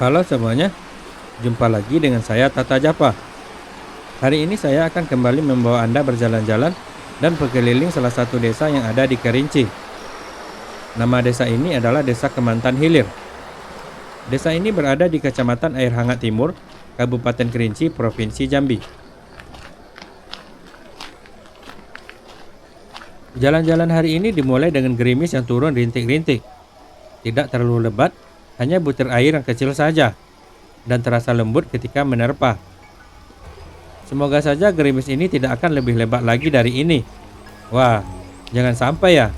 Halo semuanya, jumpa lagi dengan saya Tata Japa. Hari ini saya akan kembali membawa Anda berjalan-jalan dan berkeliling salah satu desa yang ada di Kerinci. Nama desa ini adalah Desa Kemantan Hilir. Desa ini berada di Kecamatan Air Hangat Timur, Kabupaten Kerinci, Provinsi Jambi. Jalan-jalan hari ini dimulai dengan gerimis yang turun rintik-rintik. Tidak terlalu lebat, hanya butir air yang kecil saja, dan terasa lembut ketika menerpa. Semoga saja gerimis ini tidak akan lebih lebat lagi dari ini. Wah, jangan sampai ya.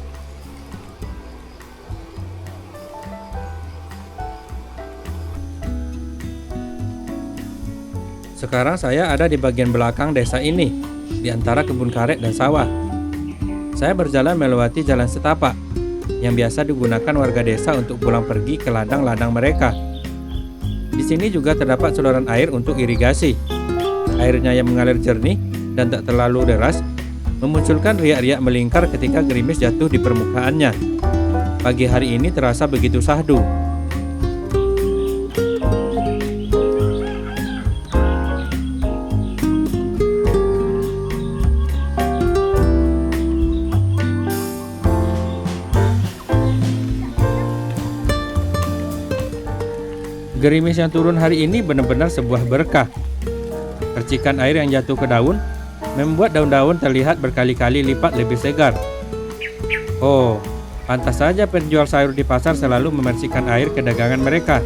Sekarang saya ada di bagian belakang desa ini, di antara kebun karet dan sawah. Saya berjalan melewati jalan setapak, yang biasa digunakan warga desa untuk pulang pergi ke ladang-ladang mereka. Di sini juga terdapat saluran air untuk irigasi. Airnya yang mengalir jernih dan tak terlalu deras, memunculkan riak-riak melingkar ketika gerimis jatuh di permukaannya. Pagi hari ini terasa begitu syahdu. Gerimis yang turun hari ini benar-benar sebuah berkah. Percikan air yang jatuh ke daun membuat daun-daun terlihat berkali-kali lipat lebih segar. Oh, pantas saja penjual sayur di pasar selalu membersihkan air ke dagangan mereka.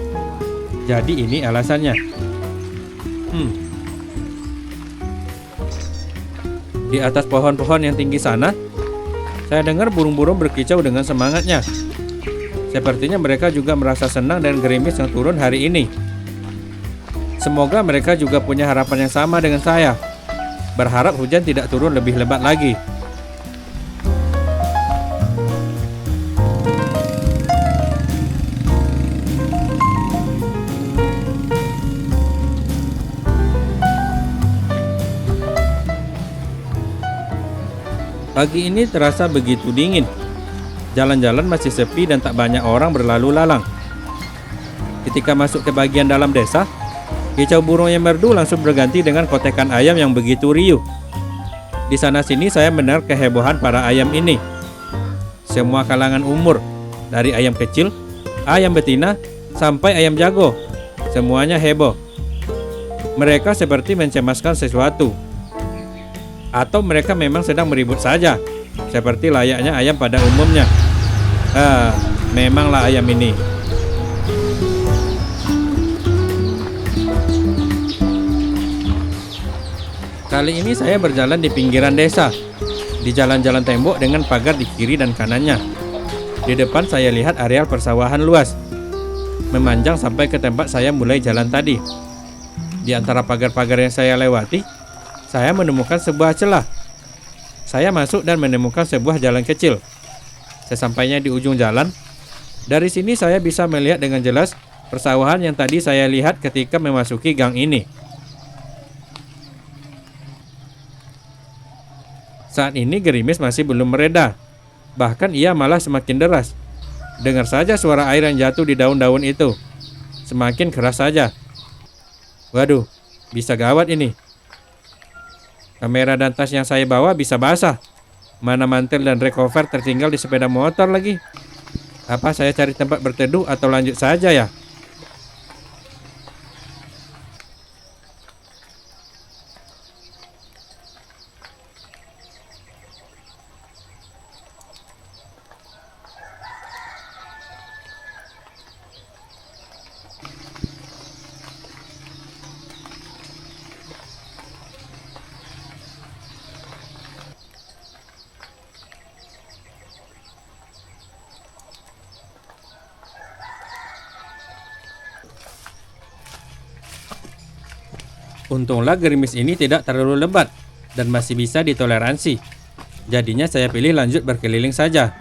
Jadi ini alasannya. Di atas pohon-pohon yang tinggi sana, saya dengar burung-burung berkicau dengan semangatnya. Sepertinya mereka juga merasa senang dengan gerimis yang turun hari ini. Semoga mereka juga punya harapan yang sama dengan saya. Berharap hujan tidak turun lebih lebat lagi. Pagi ini terasa begitu dingin. Jalan-jalan masih sepi dan tak banyak orang berlalu lalang. Ketika masuk ke bagian dalam desa, kicau burung yang merdu langsung berganti dengan kotekan ayam yang begitu riuh. Di sana-sini saya mendengar kehebohan para ayam ini. Semua kalangan umur, dari ayam kecil, ayam betina, sampai ayam jago. Semuanya heboh. Mereka seperti mencemaskan sesuatu. Atau mereka memang sedang meribut saja, seperti layaknya ayam pada umumnya. Memanglah ayam ini. Kali ini saya berjalan di pinggiran desa, di jalan-jalan tembok dengan pagar di kiri dan kanannya. Di depan saya lihat areal persawahan luas, memanjang sampai ke tempat saya mulai jalan tadi. Di antara pagar-pagar yang saya lewati, saya menemukan sebuah celah. Saya masuk dan menemukan sebuah jalan kecil. Sesampainya di ujung jalan, dari sini saya bisa melihat dengan jelas persawahan yang tadi saya lihat ketika memasuki gang ini. Saat ini gerimis masih belum mereda, bahkan ia malah semakin deras. Dengar saja suara air yang jatuh di daun-daun itu. Semakin keras saja. Waduh, bisa gawat ini. Kamera dan tas yang saya bawa bisa basah. Mana mantel dan recover tertinggal di sepeda motor lagi. Apa saya cari tempat berteduh atau lanjut saja ya? Untunglah gerimis ini tidak terlalu lebat dan masih bisa ditoleransi. Jadinya saya pilih lanjut berkeliling saja.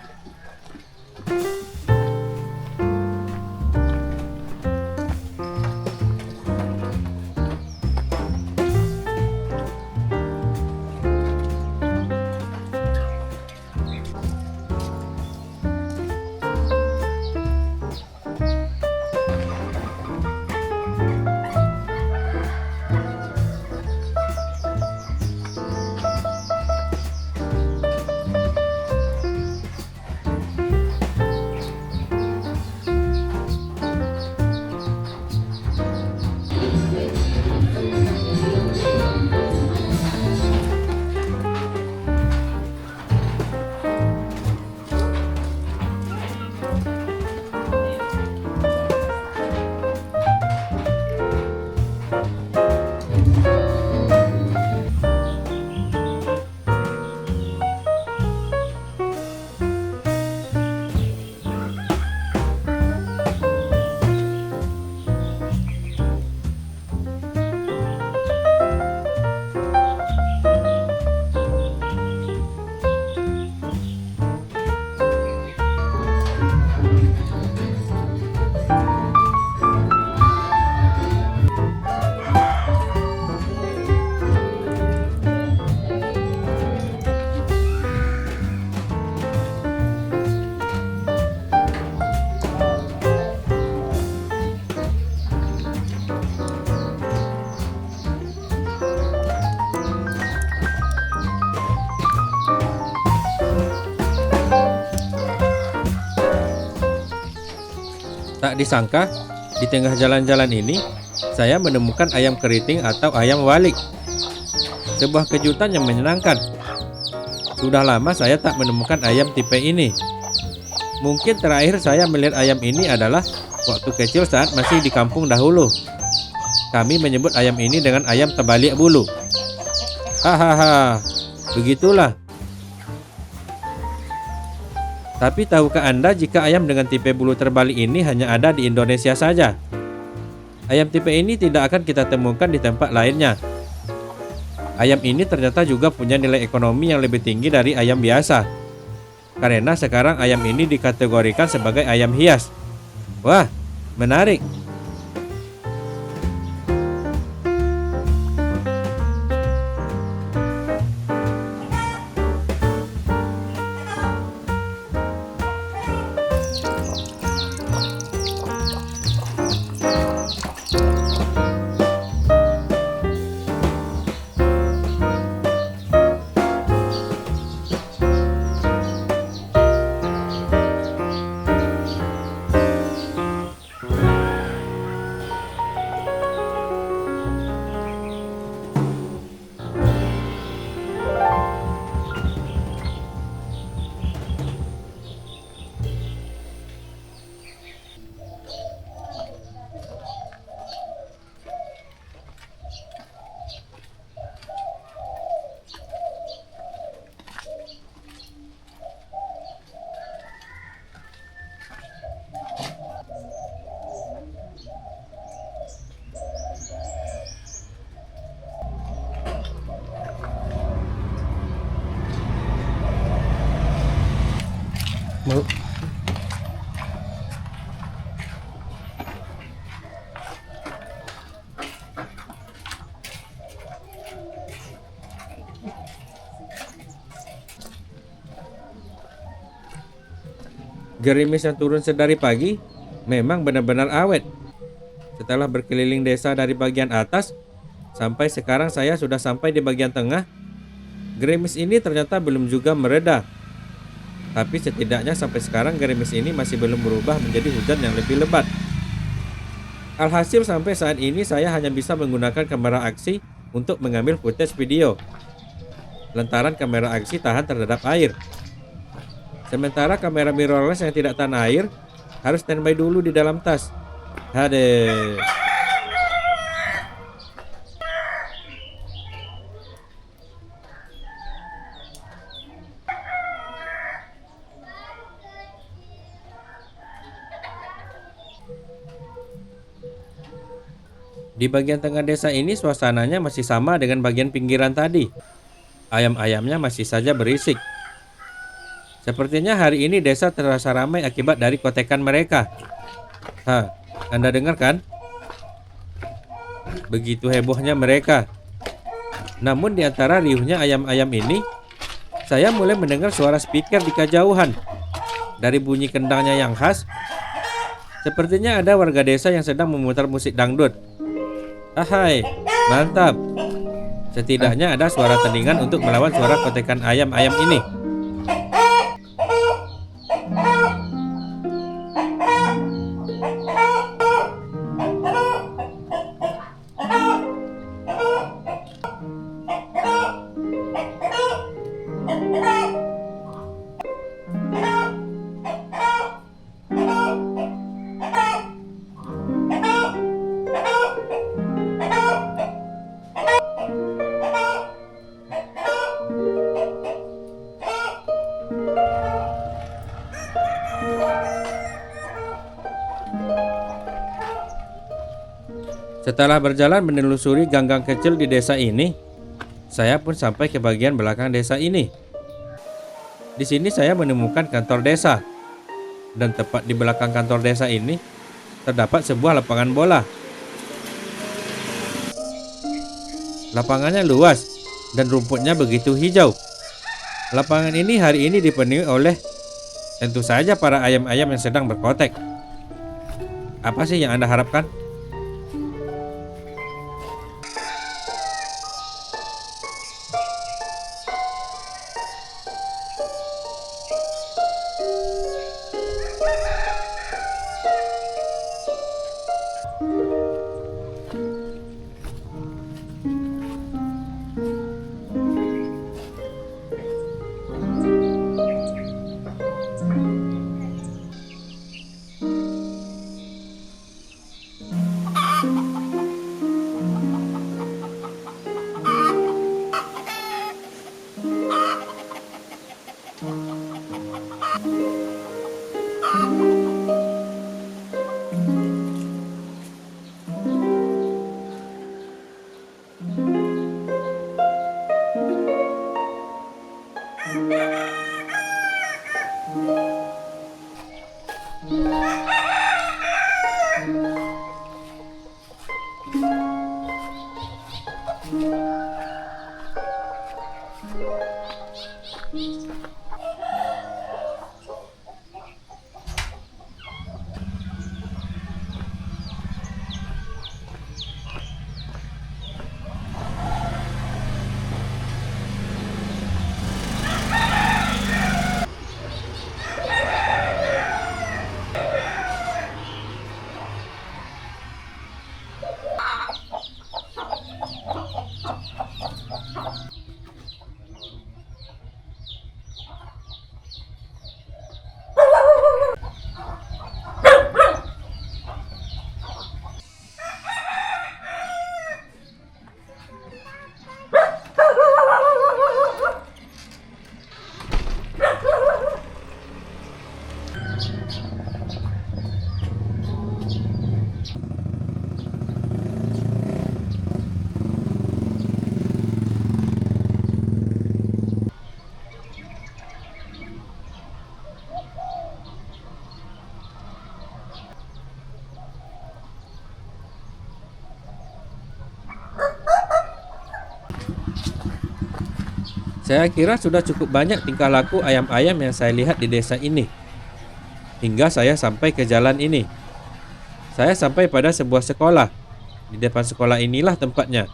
Tak disangka, di tengah jalan-jalan ini, saya menemukan ayam keriting atau ayam walik. Sebuah kejutan yang menyenangkan. Sudah lama saya tak menemukan ayam tipe ini. Mungkin terakhir saya melihat ayam ini adalah waktu kecil saat masih di kampung dahulu. Kami menyebut ayam ini dengan ayam terbalik bulu. Hahaha, begitulah. Tapi tahukah Anda jika ayam dengan tipe bulu terbalik ini hanya ada di Indonesia saja? Ayam tipe ini tidak akan kita temukan di tempat lainnya. Ayam ini ternyata juga punya nilai ekonomi yang lebih tinggi dari ayam biasa. Karena sekarang ayam ini dikategorikan sebagai ayam hias. Wah, menarik. Gerimis yang turun sedari pagi memang benar-benar awet. Setelah berkeliling desa dari bagian atas, sampai sekarang saya sudah sampai di bagian tengah. Gerimis ini ternyata belum juga mereda. Tapi setidaknya sampai sekarang gerimis ini masih belum berubah menjadi hujan yang lebih lebat. Alhasil sampai saat ini saya hanya bisa menggunakan kamera aksi untuk mengambil footage video. Lantaran kamera aksi tahan terhadap air. Sementara kamera mirrorless yang tidak tahan air harus standby dulu di dalam tas. Hade. Di bagian tengah desa ini suasananya masih sama dengan bagian pinggiran tadi. Ayam-ayamnya masih saja berisik. Sepertinya hari ini desa terasa ramai akibat dari kotekan mereka. Anda dengar kan? Begitu hebohnya mereka. Namun di antara riuhnya ayam-ayam ini, saya mulai mendengar suara speaker di kejauhan. Dari bunyi kendangnya yang khas, sepertinya ada warga desa yang sedang memutar musik dangdut. Hai, mantap. Setidaknya ada suara tandingan untuk melawan suara kotekan ayam-ayam ini. Setelah berjalan menelusuri gang-gang kecil di desa ini, saya pun sampai ke bagian belakang desa ini. Di sini saya menemukan kantor desa. Dan tepat di belakang kantor desa ini terdapat sebuah lapangan bola. Lapangannya luas dan rumputnya begitu hijau. Lapangan ini hari ini dipenuhi oleh tentu saja para ayam-ayam yang sedang berkotek. Apa sih yang Anda harapkan? Saya kira sudah cukup banyak tingkah laku ayam-ayam yang saya lihat di desa ini. Hingga saya sampai ke jalan ini. Saya sampai pada sebuah sekolah. Di depan sekolah inilah tempatnya.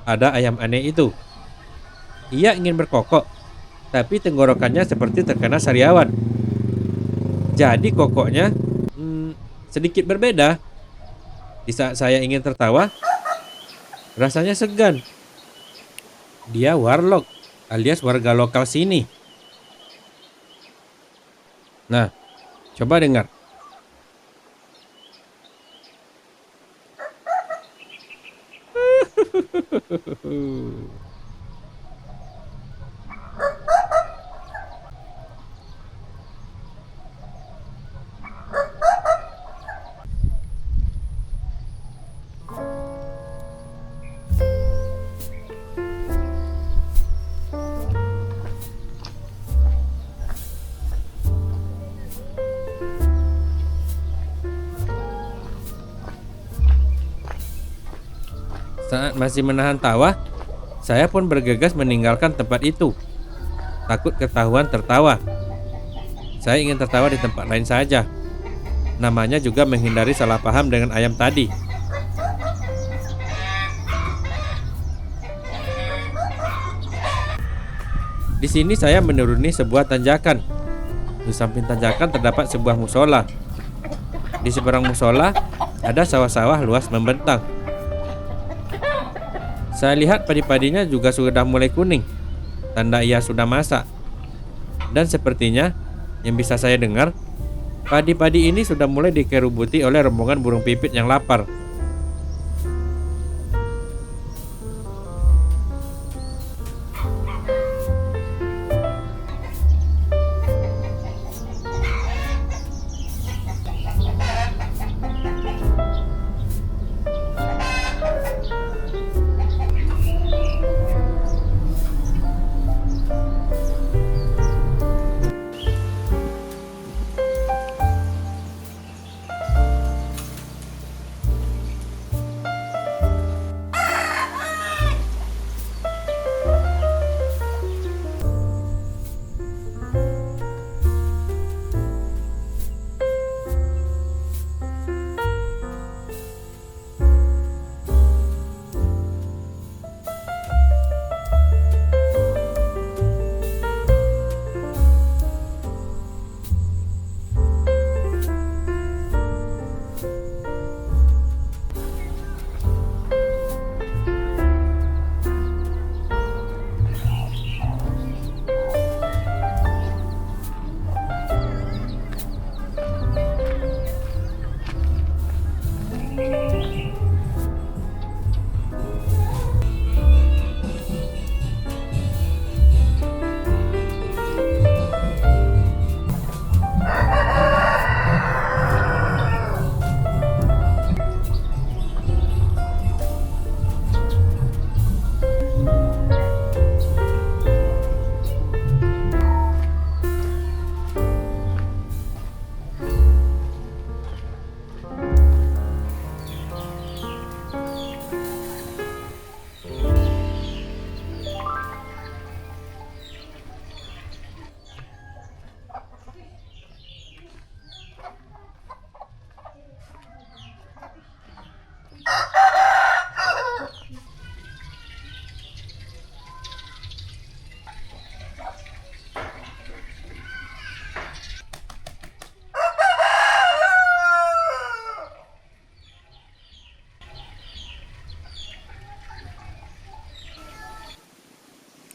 Ada ayam aneh itu. Ia ingin berkokok, tapi tenggorokannya seperti terkena sariawan. Jadi kokoknya sedikit berbeda. Di saat saya ingin tertawa, rasanya segan. Dia warlock alias warga lokal sini. Nah, coba dengar. Saat masih menahan tawa, saya pun bergegas meninggalkan tempat itu. Takut ketahuan tertawa. Saya ingin tertawa di tempat lain saja. Namanya juga menghindari salah paham dengan ayam tadi. Di sini saya menuruni sebuah tanjakan. Di samping tanjakan terdapat sebuah musola. Di seberang musola ada sawah-sawah luas membentang. Saya lihat padi-padinya juga sudah mulai kuning, tanda ia sudah masak. Dan sepertinya, yang bisa saya dengar, padi-padi ini sudah mulai dikerubuti oleh rombongan burung pipit yang lapar.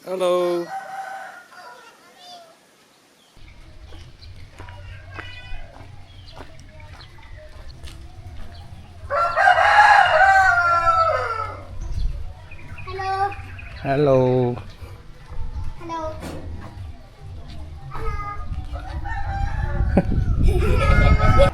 Halo. Halo. Halo. Halo.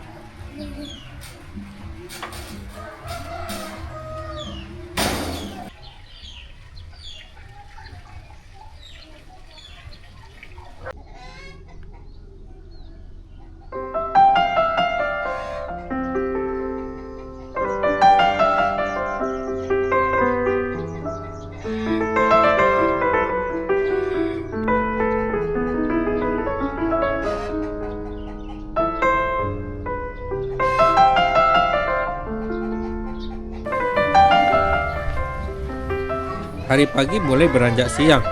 Hari pagi mulai beranjak siang.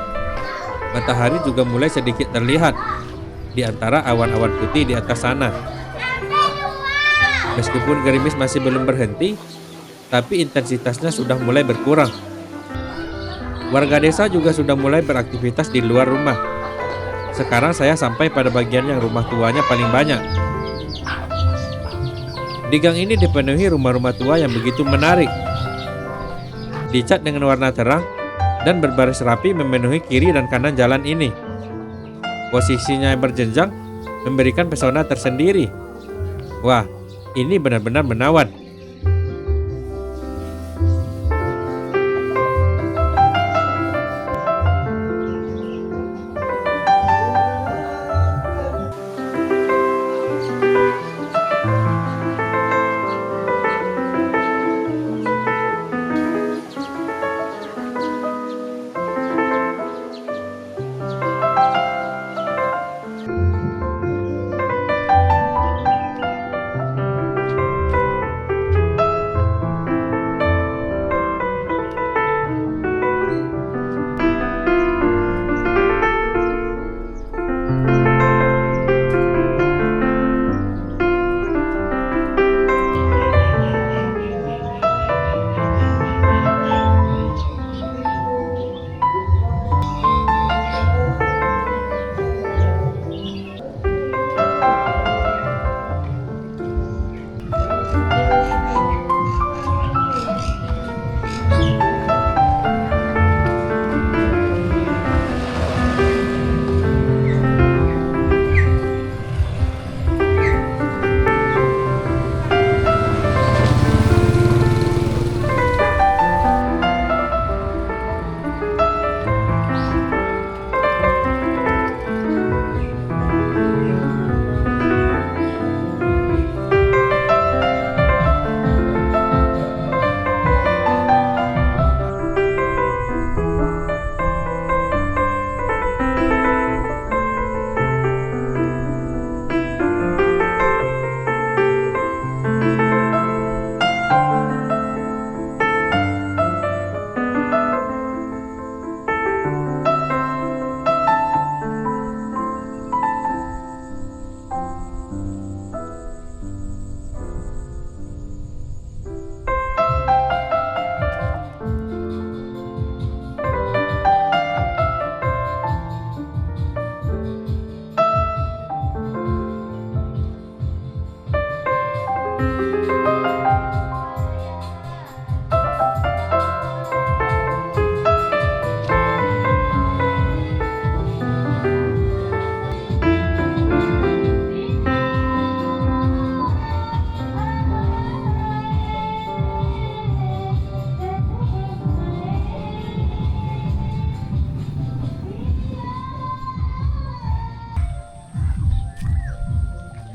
Matahari juga mulai sedikit terlihat di antara awan-awan putih di atas sana. Meskipun gerimis masih belum berhenti, tapi intensitasnya sudah mulai berkurang. Warga desa juga sudah mulai beraktivitas di luar rumah. Sekarang saya sampai pada bagian yang rumah tuanya paling banyak. Di gang ini dipenuhi rumah-rumah tua yang begitu menarik. Dicat dengan warna terang dan berbaris rapi memenuhi kiri dan kanan jalan ini. Posisinya yang berjenjang memberikan pesona tersendiri. Wah, ini benar-benar menawan.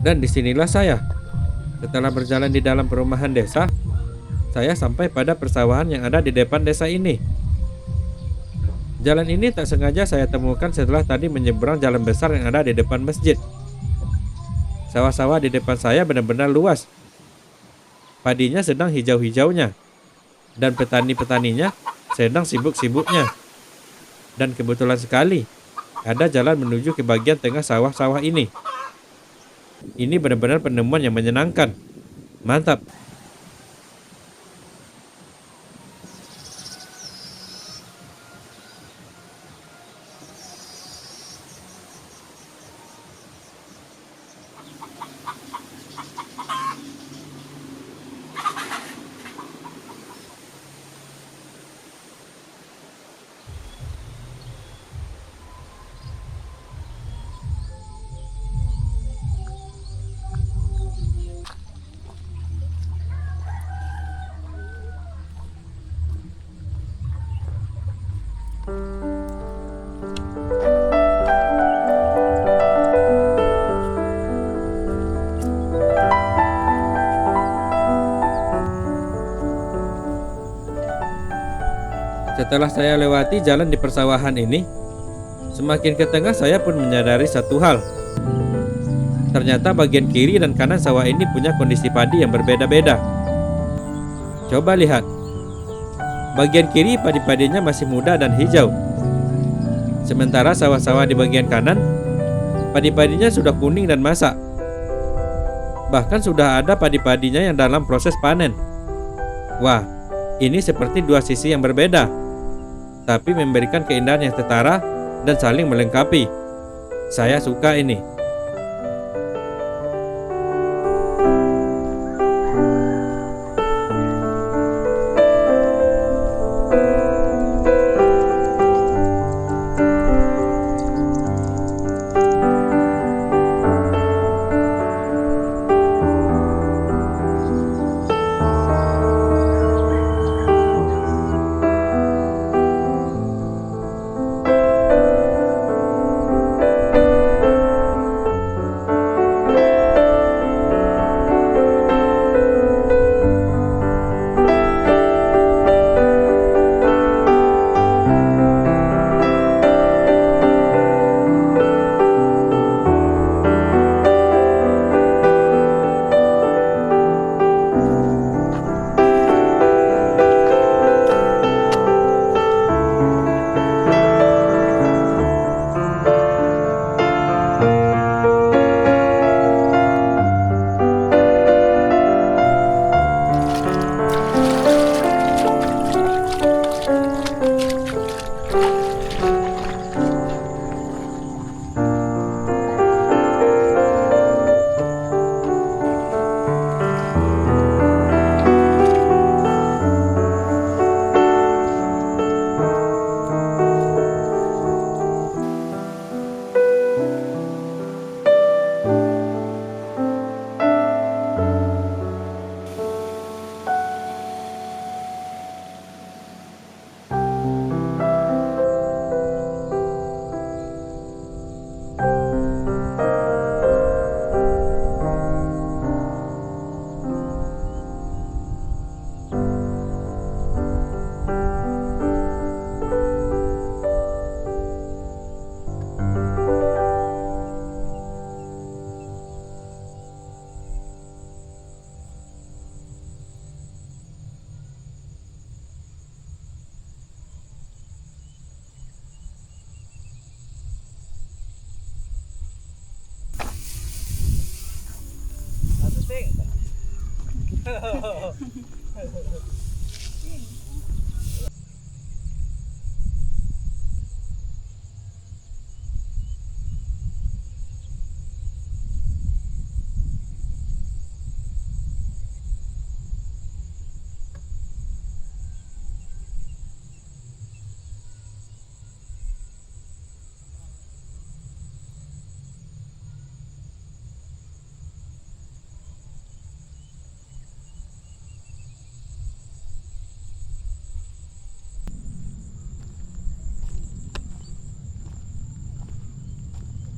Dan disinilah saya. Setelah berjalan di dalam perumahan desa, saya sampai pada persawahan yang ada di depan desa ini. Jalan ini tak sengaja saya temukan setelah tadi menyeberang jalan besar yang ada di depan masjid. Sawah-sawah di depan saya benar-benar luas. Padinya sedang hijau-hijaunya, dan petani-petaninya sedang sibuk-sibuknya. Dan kebetulan sekali, ada jalan menuju ke bagian tengah sawah-sawah ini. Ini benar-benar penemuan yang menyenangkan. Mantap. Setelah saya lewati jalan di persawahan ini, semakin ke tengah saya pun menyadari satu hal. Ternyata bagian kiri dan kanan sawah ini punya kondisi padi yang berbeda-beda. Coba lihat. Bagian kiri padi-padinya masih muda dan hijau. Sementara sawah-sawah di bagian kanan, padi-padinya sudah kuning dan masak. Bahkan sudah ada padi-padinya yang dalam proses panen. Wah, ini seperti dua sisi yang berbeda, tapi memberikan keindahan yang setara dan saling melengkapi. Saya suka ini.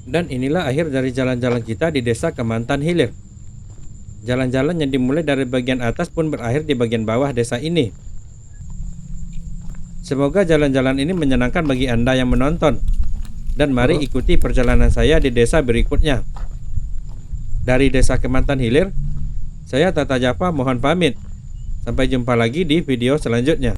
Dan inilah akhir dari jalan-jalan kita di desa Kemantan Hilir. Jalan-jalan yang dimulai dari bagian atas pun berakhir di bagian bawah desa ini. Semoga jalan-jalan ini menyenangkan bagi Anda yang menonton. Dan mari ikuti perjalanan saya di desa berikutnya. Dari desa Kemantan Hilir, saya Tata Japa mohon pamit. Sampai jumpa lagi di video selanjutnya.